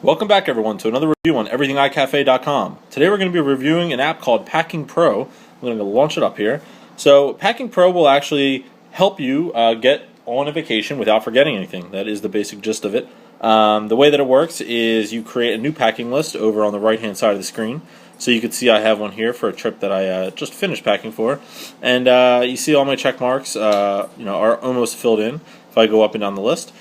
Welcome back everyone to another review on EverythingiCafe.com. Today we're going to be reviewing an app called Packing Pro. I'm going to launch it up here. So Packing Pro will actually help you get on a vacation without forgetting anything. That is the basic gist of it. The way that it works is you create a new packing list over on the right hand side of the screen. So you can see I have one here for a trip that I just finished packing for. And you see all my check marks are almost filled in if I go up and down the list.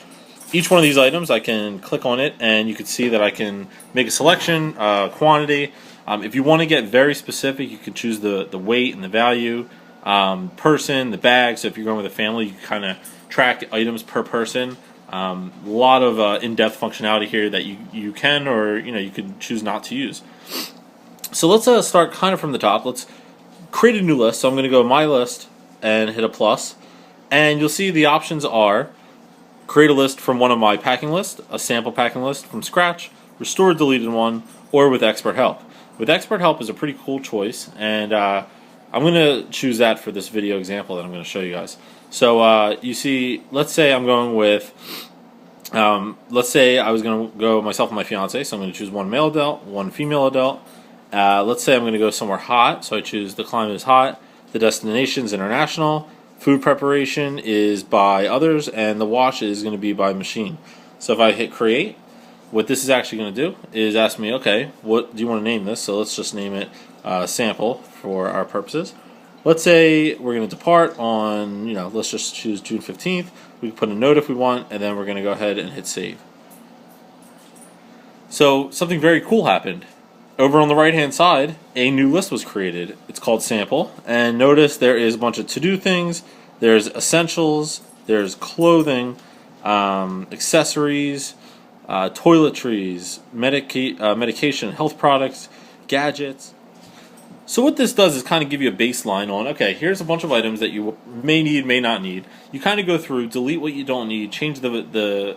Each one of these items, I can click on it, and you can see that I can make a selection, quantity. If you want to get very specific, you can choose the weight and the value, person, the bag. So if you're going with a family, you can kind of track items per person. A lot of in-depth functionality here that you can or you can choose not to use. So let's start kind of from the top. Let's create a new list. So I'm going to go My List and hit a plus, and you'll see the options are create a list from one of my packing lists, a sample packing list from scratch, restore a deleted one, or with expert help. With expert help is a pretty cool choice, and I'm going to choose that for this video example that I'm going to show you guys. So you see, let's say I'm going with, let's say I was going to go myself and my fiance, so I'm going to choose one male adult, one female adult. Let's say I'm going to go somewhere hot, so I choose the climate is hot, the destination is international, food preparation is by others, and the wash is going to be by machine. So if I hit create, what this is actually going to do is ask me, okay, what do you want to name this? So let's just name it sample for our purposes. Let's say we're going to depart on, let's just choose June 15th. We can put a note if we want, and then we're going to go ahead and hit save. So something very cool happened. Over on the right hand side, a new list was created. It's called Sample, and notice there is a bunch of to-do things, there's essentials, there's clothing, accessories, toiletries, medication, health products, gadgets. So what this does is kind of give you a baseline on, okay, here's a bunch of items that you may need, may not need. You kind of go through, delete what you don't need, change the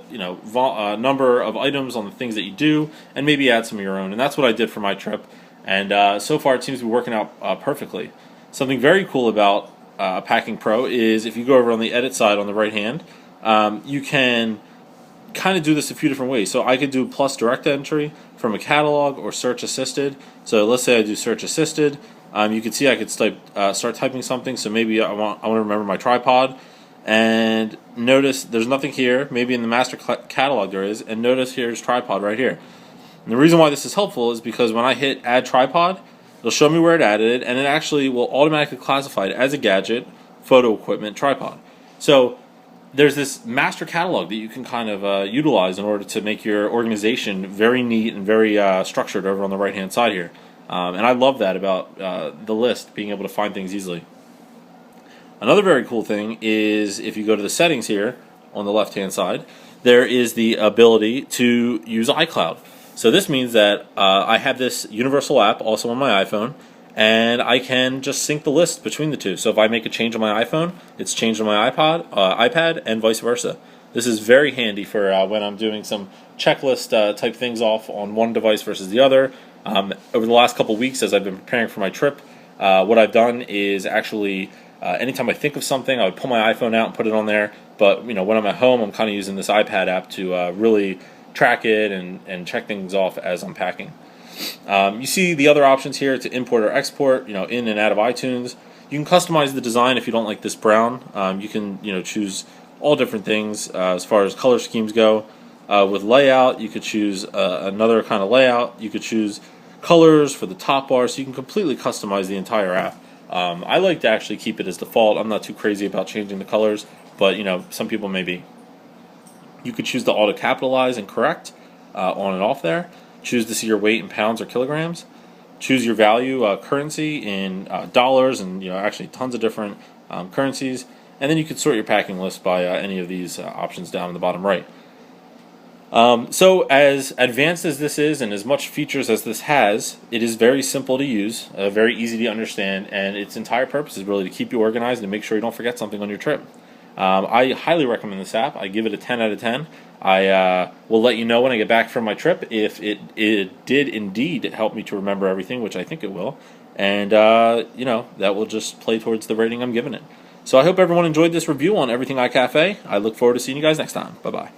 number of items on the things that you do, and maybe add some of your own. And that's what I did for my trip. And so far it seems to be working out perfectly. Something very cool about Packing Pro is if you go over on the edit side on the right hand, you can kind of do this a few different ways. So I could do plus direct entry from a catalog or search assisted. So let's say I do search assisted. You can see I could start typing something. So maybe I want to remember my tripod, and notice there's nothing here. Maybe in the master catalog there is, and notice here's tripod right here. And the reason why this is helpful is because when I hit add tripod, it'll show me where it added it, and it actually will automatically classify it as a gadget, photo equipment, tripod. So there's this master catalog that you can kind of utilize in order to make your organization very neat and very structured over on the right hand side here. And I love that about the list, being able to find things easily. Another very cool thing is if you go to the settings here on the left hand side, there is the ability to use iCloud. So this means that I have this universal app also on my iPhone, and I can just sync the list between the two. So if I make a change on my iPhone, it's changed on my iPad, and vice versa. This is very handy for when I'm doing some checklist type things off on one device versus the other. Over the last couple weeks, as I've been preparing for my trip, what I've done is actually anytime I think of something, I would pull my iPhone out and put it on there. But when I'm at home, I'm kind of using this iPad app to really track it and check things off as I'm packing. You see the other options here to import or export, in and out of iTunes. You can customize the design if you don't like this brown. You can, choose all different things as far as color schemes go. With layout, you could choose another kind of layout. You could choose colors for the top bar, so you can completely customize the entire app. I like to actually keep it as default. I'm not too crazy about changing the colors, but some people may be. You could choose to auto capitalize and correct on and off there. Choose to see your weight in pounds or kilograms. Choose your value currency in dollars, and actually tons of different currencies. And then you could sort your packing list by any of these options down in the bottom right. So as advanced as this is and as much features as this has, it is very simple to use, very easy to understand, and its entire purpose is really to keep you organized and make sure you don't forget something on your trip. I highly recommend this app. I give it a 10 out of 10. I will let you know when I get back from my trip if it did indeed help me to remember everything, which I think it will. And, that will just play towards the rating I'm giving it. So I hope everyone enjoyed this review on Everything iCafe. I look forward to seeing you guys next time. Bye-bye.